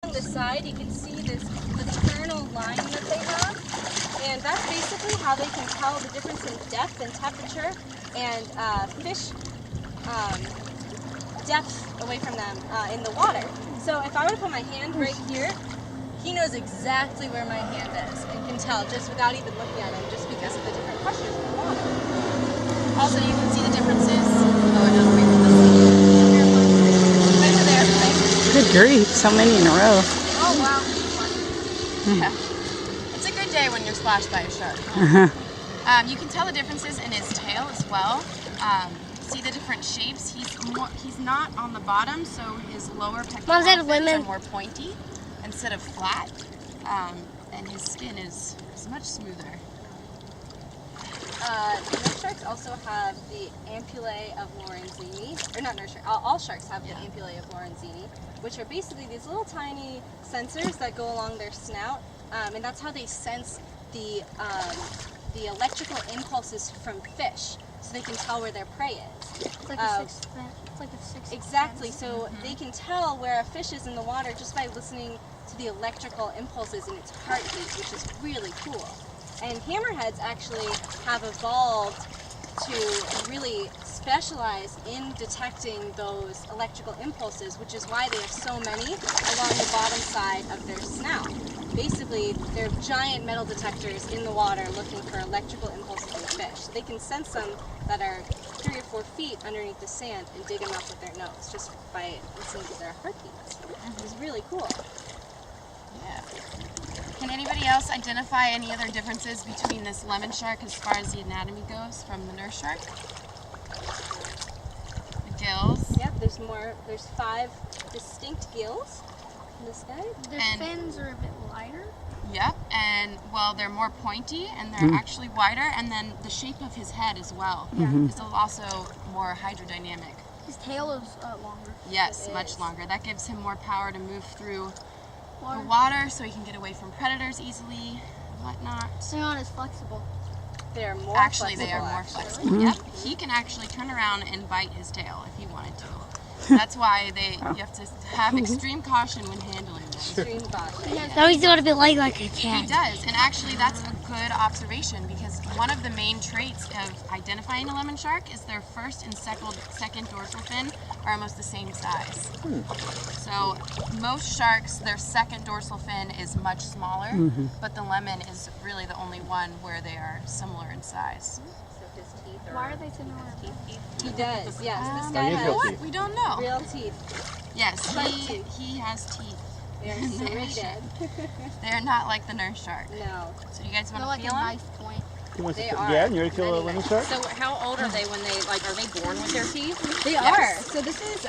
On the side, you can see this maternal line that they have, and that's basically how they can tell the difference in depth and temperature and fish depth away from them in the water. So if I were to put my hand right here, he knows exactly where my hand is and can tell just without even looking at him, just because of the different pressures in the water. Also, you can see the differences. Oh, no, wait for this. Right to there, right? Good grief, so many in a row. Oh, wow. Yeah. It's a good day when you're splashed by a shark. You can tell the differences in his tail as well. See the different shapes. He's not on the bottom, so his lower pectoral fins are more pointy instead of flat, and his skin is much smoother. Nurse sharks also have the ampullae of Lorenzini, or not nurse sharks, all sharks have the ampullae of Lorenzini, which are basically these little tiny sensors that go along their snout, and that's how they sense the electrical impulses from fish, so they can tell where their prey is. It's like a sixth Exactly, so they can tell where a fish is in the water just by listening to the electrical impulses in its heartbeat, which is really cool. And hammerheads actually have evolved to really specialize in detecting those electrical impulses, which is why they have so many along the bottom side of their snout. Basically, they're giant metal detectors in the water looking for electrical impulses in fish. They can sense them that are 3 or 4 feet underneath the sand and dig them up with their nose just by listening to their heartbeats. It's really cool. Yeah. Can anybody else identify any other differences between this lemon shark as far as the anatomy goes from the nurse shark? The gills. Yep, there's 5 distinct gills in this guy. Their fins are a bit lighter. Yep, and well, they're more pointy and they're actually wider, and then the shape of his head as well is also more hydrodynamic. His tail is longer. Yes, much longer. That gives him more power to move through the water so he can get away from predators easily and whatnot. They're not as flexible. They're more Actually, flexible. they are more flexible. Yep, he can actually turn around and bite his tail if he wanted to. That's why you have to have extreme caution when handling them. Extreme caution. So he's got a bit like a cat. He does, and actually that's a good observation because one of the main traits of identifying a lemon shark is their first and second dorsal fin are almost the same size. So most sharks, their second dorsal fin is much smaller, but the lemon is really the only one where they are similar in size. So his teeth are... Why are they similar? He does, yes. This guy has What? We don't know. real teeth. Yes, he has teeth. They're serrated. They're not like the nurse shark. No. So you guys want They're to like feel a them? knife point. They are. Yeah, and you ready to kill a lemon shark? So how old are they when they, like, are they born with their teeth? They are. So this is,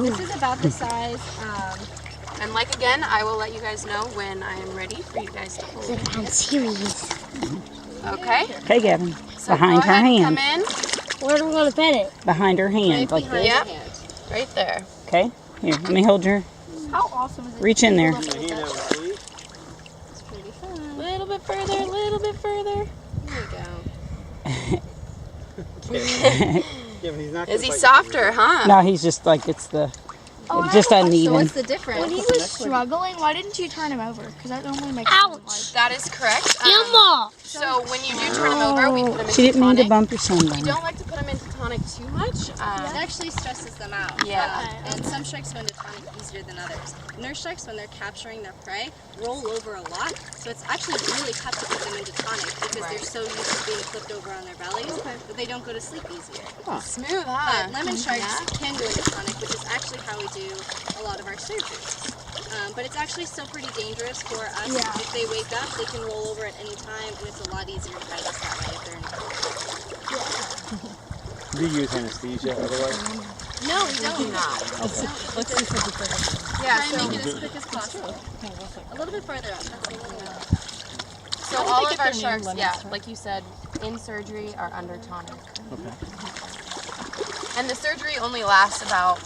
this is about the size, And like again, I will let you guys know when I am ready for you guys to hold. I'm serious. Okay? Okay, Gavin. So Behind go her ahead and hand. come in. Where do we want to pet it? Behind her hand, like behind this. Yep. the hand. Right there. Okay? Here, let me hold your... How awesome is it? Reach in there. It's pretty fun. A little bit further, a little bit further. There you go. Is he softer, huh? No, he's just like, it's the... Oh, just So uneven. what's the difference? When he was struggling, why didn't you turn him over? Because that normally makes him like... That is correct. Emma! So when you do turn him over, we put him She into didn't mean to tonic. bump your We sunburn. don't like to put him into tonic too much. It actually stresses them out. Yeah. And some sharks go into tonic easier than others. Nurse sharks, when they're capturing their prey, roll over a lot. So it's actually really tough to put them into tonic because they're so used to being flipped over on their bellies that they don't go to sleep easier. Smooth, huh? But lemon sharks can go into tonic, which is actually how we do a lot of our surgeries. But it's actually still pretty dangerous for us. Yeah. If they wake up, they can roll over at any time, and it's a lot easier to bite us that way if they're in tonic. Do you use anesthesia otherwise? No, we don't. Let's see if Yeah, try and make it as quick as possible. A little bit further up. That's a little bit. So all of our sharks, like you said, in surgery are under tonic. Okay. And the surgery only lasts about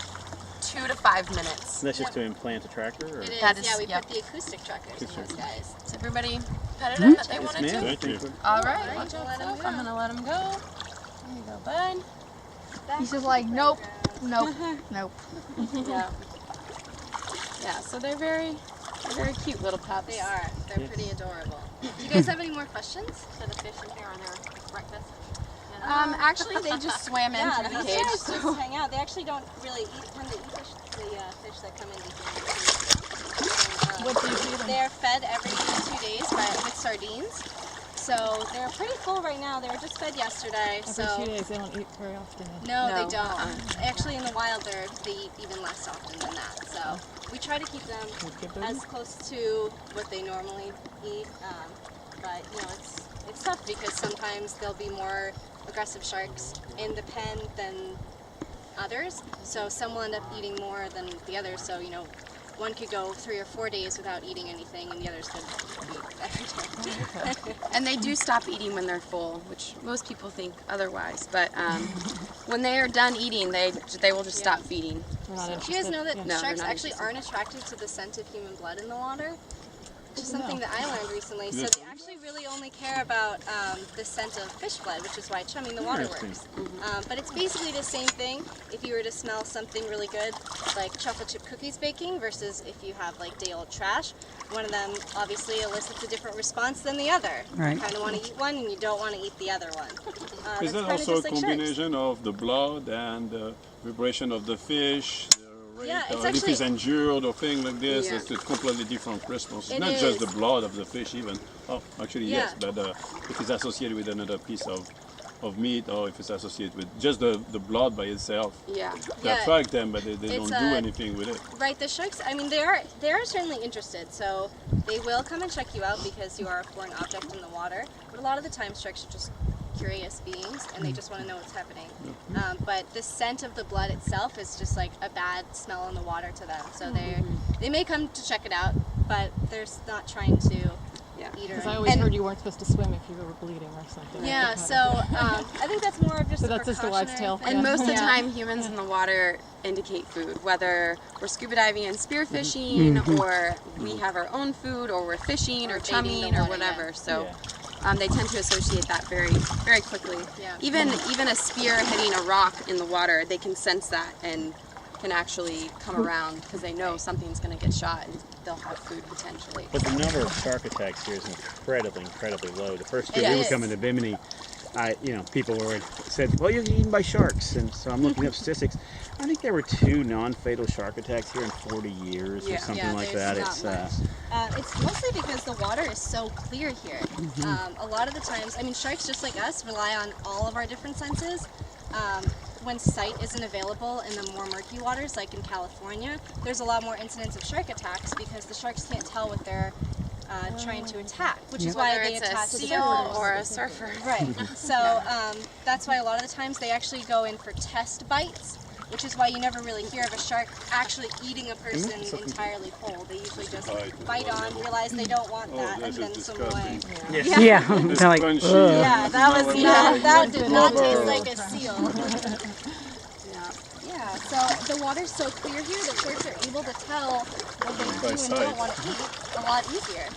2 to 5 minutes. That's just to implant a tracker? Or? It is. That is- Yeah, we yep. put the acoustic trackers in those guys. Is everybody petted him that they wanted Yes, to? ma'am. Thank you. All right, Alright, watch out, let him Soph. go. I'm gonna let him go. There you go, bud. He's just like, nope, nope, nope. Yeah. Yeah, so they're very cute little pups. They are. They're pretty adorable. Do you guys have any more questions? So the fish in here are their breakfast. Actually, they just swam in through the these cage. guys So. just hang out. They actually don't really tend to eat the fish that come into here. What do you feed them? They're fed every 2 days with sardines. So they're pretty full right now. They were just fed yesterday. Every so 2 days, they don't eat very often. no, No, they don't. Actually, in the wild, they eat even less often than that. So we try to keep them as close to what they normally eat. But you know, it's tough because sometimes there'll be more aggressive sharks in the pen than others. So some will end up eating more than the others. So you know, one could go 3 or 4 days without eating anything, and the others could eat every day. And they do stop eating when they're full, which most people think otherwise. But when they are done eating, they will just stop feeding. We're not Do interested. you guys know that No, they're sharks not actually interested. aren't attracted to the scent of human blood in the water? Which is something that I learned recently. So they actually really only care about the scent of fish blood, which is why chumming the water works. But it's basically the same thing if you were to smell something really good, like chocolate chip cookies baking, versus if you have like day-old trash. One of them obviously elicits a different response than the other. Right. You kind of want to eat one and you don't want to eat the other one. Is that that's kinda also a just like sharks. combination of the blood and the vibration of the fish, the rate, Yeah, it's or if it's actually- injured or thing like this? Yeah. It's a completely different response. It's It not just the is. blood of the fish even. Oh, actually yes, Yeah. but if it's associated with another piece of meat or if it's associated with just the blood by itself, Yeah. they Yeah. attract them, but they It's, don't do anything with it. Right, the sharks, I mean, they are certainly interested, so they will come and check you out because you are a foreign object in the water. But a lot of the time, sharks are just curious beings, and they just want to know what's happening. But the scent of the blood itself is just like a bad smell in the water to them. So they may come to check it out, but they're not trying to eat or Because I always and- heard you weren't supposed to swim if you were bleeding or something. Yeah, so I think that's more of just So a that's just a wives' precautionary tale. thing. And Yeah. most of the Yeah. time, humans in the water indicate food, whether we're scuba diving and spearfishing, or we have our own food, or we're fishing, Or or baiting the chumming, or water, whatever. yeah. So they tend to associate that very, very quickly. Yeah. Even a spear hitting a rock in the water, they can sense that and can actually come around because they know something's going to get shot and they'll have food potentially. But the number of shark attacks here is incredibly low. The first year It we were is. coming to Bimini, people said, well, you're eaten by sharks. And so I'm looking up statistics. I think there were 2 non-fatal shark attacks here in 40 years or Yeah. something Yeah, like there's that. not It's It's mostly because the water is so clear here. A lot of the times, I mean, sharks, just like us, rely on all of our different senses. When sight isn't available in the more murky waters, like in California, there's a lot more incidents of shark attacks because the sharks can't tell what they're trying to attack, which is why Whether they it's a attack seal surfers. or a surfer. Right. So that's why a lot of the times they actually go in for test bites, which is why you never really hear of a shark actually eating a person entirely whole. They usually just bite on, realize they don't want that, and this then is swim away. disgusting. Yeah. It's They're like, crunchy. ugh. Yeah, that was that did not taste like a seal. Yeah, so the water's so clear here that sharks are able to tell what they do and don't want to eat a lot easier.